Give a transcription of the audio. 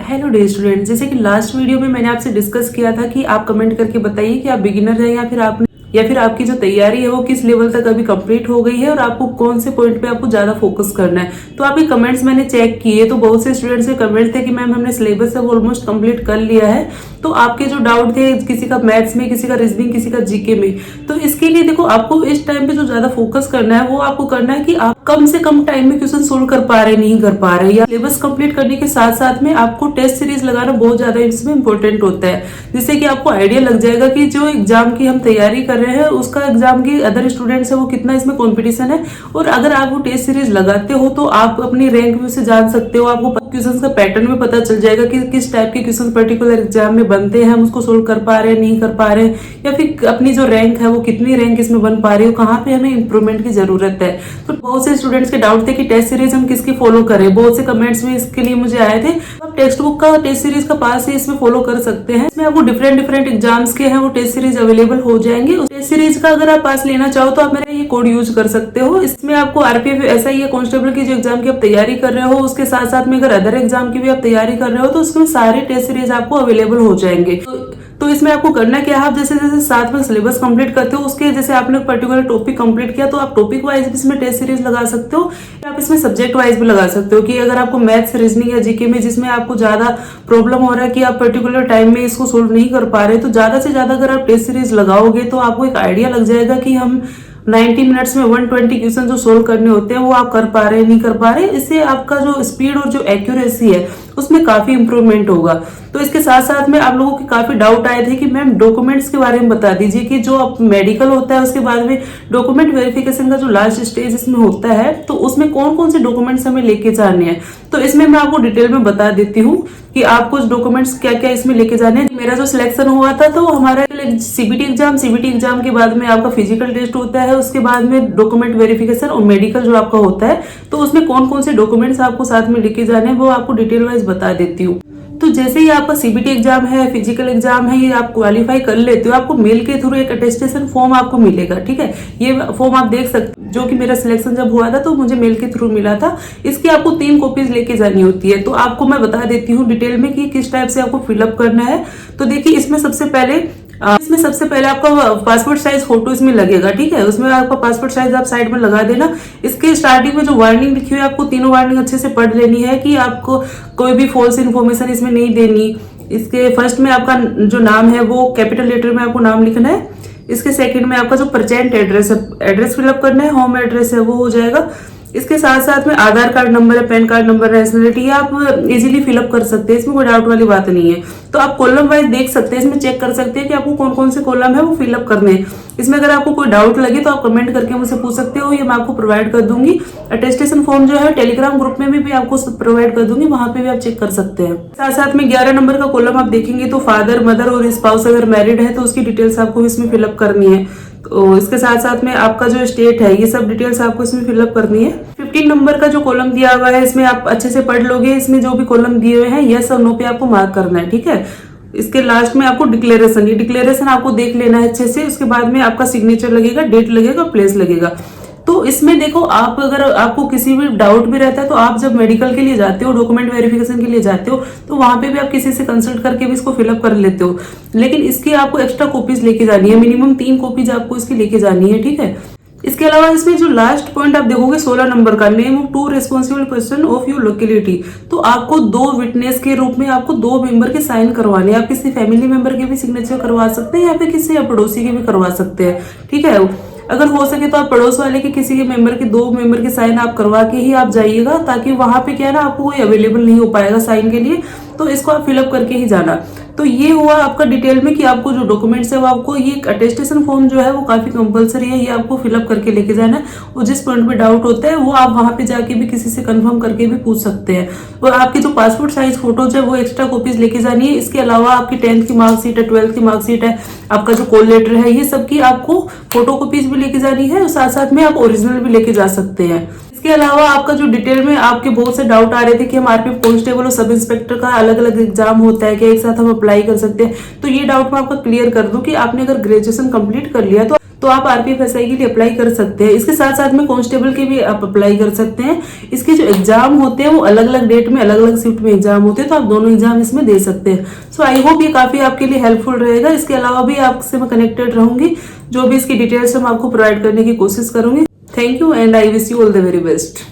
Hello day student, जैसे कि last video में मैंने आपसे डिस्कस किया था कि आप कमेंट करके बताइए कि आप बिगिनर हैं या फिर आपकी जो तैयारी है वो किस लेवल तक अभी कंप्लीट हो गई है और आपको कौन से पॉइंट पे आपको ज्यादा फोकस करना है। तो आपके कमेंट्स मैंने चेक किए तो बहुत से स्टूडेंट्स के कमेंट थे कि मैम हमने सिलेबस सब ऑलमोस्ट कंप्लीट कर लिया है, तो आपके जो डाउट थे किसी का मैथ्स में, किसी का रीजनिंग, किसी का जीके में, तो इसके लिए देखो आपको इस टाइम पे जो ज्यादा फोकस करना है वो आपको करना है कि आप कम से कम टाइम में क्वेश्चन सोल्व कर पा रहे नहीं कर पा रहे, या सिलेबस कंप्लीट करने के साथ साथ में आपको टेस्ट सीरीज लगाना बहुत ज्यादा इसमें इंपॉर्टेंट होता है, जिससे कि आपको आइडिया लग जाएगा कि जो एग्जाम की हम तैयारी कर रहे हैं उसका एग्जाम की अदर स्टूडेंट्स है वो कितना इसमें कंपटीशन है। और अगर आप वो टेस्ट सीरीज लगाते हो तो आप अपनी रैंक में से जान सकते हो, आपको क्वेश्चन का पैटर्न भी पता चल जाएगा कि किस टाइप के क्वेश्चन पर्टिकुलर एग्जाम में बनते हैं, हम उसको सोल्व कर पा रहे हैं नहीं कर पा रहे हैं, या फिर अपनी जो रैंक है वो कितनी रैंक इसमें बन पा रही है, कहाँ पे हमें इंप्रूवमेंट की जरूरत है। तो बहुत से स्टूडेंट्स के डाउट थे कि टेस्ट सीरीज हम किसकी फॉलो करें, बहुत से कमेंट्स भी इसके लिए मुझे आए थे। आप टेक्स्ट बुक का टेस्ट सीरीज का पास ही इसमें फॉलो कर सकते हैं, इसमें आपको डिफरेंट एग्जाम्स के हैं वो टेस्ट सीरीज अवेलेबल हो जाएंगे। उस टेस्ट सीरीज का अगर आप पास लेना चाहो तो आप मेरा ये कोड यूज कर सकते हो। इसमें आपको आरपीएफ ऐसा ही है, कांस्टेबल की जो एग्जाम की आप तैयारी कर रहे हो उसके साथ साथ में अगर अदर एग्जाम की भी आप तैयारी कर रहे हो तो उसमें सारे टेस्ट सीरीज आपको अवेलेबल हो जाएंगे। तो इसमें आपको करना क्या है, आप जैसे जैसे साथ में सिलेबस कंप्लीट करते हो उसके जैसे आपने पर्टिकुलर टॉपिक कंप्लीट किया तो आप टॉपिक वाइज भी इसमें टेस्ट सीरीज लगा सकते हो, या आप इसमें सब्जेक्ट वाइज भी लगा सकते हो कि अगर आपको मैथ्स, रीजनिंग या जीके में जिसमें आपको ज्यादा प्रॉब्लम हो रहा है कि आप पर्टिकुलर टाइम में इसको सोल्व नहीं कर पा रहे, तो ज्यादा से ज्यादा अगर आप टेस्ट सीरीज लगाओगे तो आपको एक आइडिया लग जाएगा कि हम 90 मिनट्स में 120 क्वेश्चन जो सोल्व करने होते हैं वो आप कर पा रहे हैं नहीं कर पा रहे। इससे आपका जो स्पीड और जो एक्यूरेसी है उसमें काफी इंप्रूवमेंट होगा। तो इसके साथ साथ में आप लोगों के काफी डाउट आए थे कि मैम डॉक्यूमेंट्स के बारे में बता दीजिए कि जो अब मेडिकल होता है उसके बाद में डॉक्यूमेंट वेरिफिकेशन का जो लास्ट स्टेज इसमें होता है तो उसमें कौन कौन से डॉक्यूमेंट्स हमें लेके जाने हैं। तो इसमें मैं आपको डिटेल में बता देती हूँ कि आप कुछ डॉक्यूमेंट्स क्या क्या इसमें लेके जाने हैं। मेरा जो सिलेक्शन हुआ था तो हमारा सीबीटी एग्जाम के बाद में आपका फिजिकल टेस्ट होता है, उसके बाद में डॉक्यूमेंट वेरिफिकेशन और मेडिकल जो आपका होता है, तो उसमें कौन कौन से डॉक्यूमेंट्स आपको साथ में लेके जाने हैं वो आपको डिटेल वाइज बता देती हूँ। तो जैसे ही आपका सीबीटी एग्जाम है, फिजिकल एग्जाम है, ये आप क्वालिफाई कर लेते हो, आपको मेल के थ्रू एक अटेस्टेशन फॉर्म आपको मिलेगा। ठीक है, ये फॉर्म आप देख सकते हो, जो कि मेरा सिलेक्शन जब हुआ था तो मुझे मेल के थ्रू मिला था। इसकी आपको 3 कॉपीज लेके जानी होती है, तो आपको मैं बता देती हूँ डिटेल में कि किस टाइप से आपको फिलअप करना है। तो देखिए इसमें सबसे पहले आपका पासपोर्ट साइज फोटो इसमें लगेगा। ठीक है, उसमें आपका पासपोर्ट साइज आप साइड में लगा देना। इसके स्टार्टिंग में जो वार्निंग लिखी हुई है आपको तीनों वार्निंग अच्छे से पढ़ लेनी है कि आपको कोई भी फॉल्स इन्फॉर्मेशन इसमें नहीं देनी। इसके फर्स्ट में आपका जो नाम है वो कैपिटल लेटर में आपको नाम लिखना है। इसके सेकंड में आपका जो प्रेजेंट एड्रेस है, एड्रेस फिलअप करना है, होम एड्रेस है वो हो जाएगा। इसके साथ साथ में आधार कार्ड नंबर है, पैन कार्ड नंबर, नेशनलिटी आप इजीली फिलअप कर सकते हैं, इसमें कोई डाउट वाली बात नहीं है। तो आप कॉलम वाइज देख सकते हैं, इसमें चेक कर सकते हैं कि आपको कौन कौन से कॉलम है वो फिलअप करने हैं। इसमें अगर आपको कोई डाउट लगे तो आप कमेंट करके मुझसे पूछ सकते हो, ये मैं आपको प्रोवाइड कर दूंगी। अटेस्टेशन फॉर्म जो है टेलीग्राम ग्रुप में भी आपको प्रोवाइड कर दूंगी, वहां पे भी आप चेक कर सकते हैं। साथ साथ में 11 नंबर का कॉलम आप देखेंगे तो फादर, मदर और स्पाउस अगर मैरिड है तो उसकी डिटेल्स आपको इसमें फिलअप करनी है। तो इसके साथ साथ में आपका जो स्टेट है ये सब डिटेल्स आपको इसमें फिलअप करनी है। 15 नंबर का जो कॉलम दिया हुआ है इसमें आप अच्छे से पढ़ लोगे, इसमें जो भी कॉलम दिए हुए हैं यस और नो पे आपको मार्क करना है। ठीक है, इसके लास्ट में आपको डिक्लेरेशन, ये डिक्लेरेशन आपको देख लेना है अच्छे से। उसके बाद में आपका सिग्नेचर लगेगा, डेट लगेगा, प्लेस लगेगा। तो इसमें देखो आप अगर आपको किसी भी डाउट भी रहता है तो आप जब मेडिकल के लिए जाते हो, डॉक्यूमेंट वेरिफिकेशन के लिए जाते हो तो वहां पे भी आप किसी से कंसल्ट करके भी इसको फिलअप कर लेते हो, लेकिन इसकी आपको एक्स्ट्रा कॉपीज लेके जानी है, मिनिमम 3 कॉपीज आपको इसकी लेके जानी है। ठीक है, इसके अलावा इसमें जो लास्ट पॉइंट आप देखोगे 16 नंबर का, name of 2 responsible person of your locality. तो आपको 2 विटनेस के रूप में आपको 2 मेंबर के साइन करवाने हैं। आप किसी फैमिली मेंबर के भी सिग्नेचर करवा सकते हैं या फिर किसी पड़ोसी के भी करवा सकते हैं। ठीक है, अगर हो सके तो आप पड़ोस वाले के किसी के मेंबर के 2 मेंबर के साइन आप करवा के ही आप जाइएगा, ताकि वहां पे क्या है ना आपको कोई अवेलेबल नहीं हो पाएगा साइन के लिए, तो इसको आप फिलअप करके ही जाना। तो ये हुआ आपका डिटेल में कि आपको जो डॉक्यूमेंट्स है वो आपको, ये अटेस्टेशन फॉर्म जो है वो काफी कंपलसरी है, ये आपको फिलअप करके लेके जाना है। और जिस पॉइंट पे डाउट होता है वो आप वहां पे जाके भी किसी से कंफर्म करके भी पूछ सकते हैं। और आपकी जो पासपोर्ट साइज फोटोज है वो एक्स्ट्रा कॉपीज लेके जानी है। इसके अलावा आपकी 10th की मार्कशीट है, 12th की मार्कशीट है, आपका जो कॉल लेटर है, ये सबकी आपको फोटो कॉपीज भी लेके जानी है और साथ साथ में आप ओरिजिनल भी लेके जा सकते हैं। इसके अलावा आपका जो डिटेल में आपके बहुत से डाउट आ रहे थे कि हम आरपीएफ कांस्टेबल और सब इंस्पेक्टर का अलग अलग एग्जाम होता है, क्या एक साथ हम अप्लाई कर सकते हैं, तो ये डाउट मैं आपका क्लियर कर दूं कि आपने अगर ग्रेजुएशन कंप्लीट कर लिया तो आप RPFSI के लिए अप्लाई कर सकते हैं। इसके साथ साथ में कांस्टेबल के भी आप अप्लाई कर सकते हैं। इसके जो एग्जाम होते हैं वो अलग अलग डेट में अलग अलग शिफ्ट में एग्जाम होते हैं, तो आप दोनों एग्जाम इसमें दे सकते हैं। सो आई होप ये काफी आपके लिए हेल्पफुल रहेगा। इसके अलावा भी आपसे मैं कनेक्टेड रहूंगी, जो भी इसकी डिटेल्स हम आपको प्रोवाइड करने की कोशिश करूंगी। Thank you and I wish you all the very best.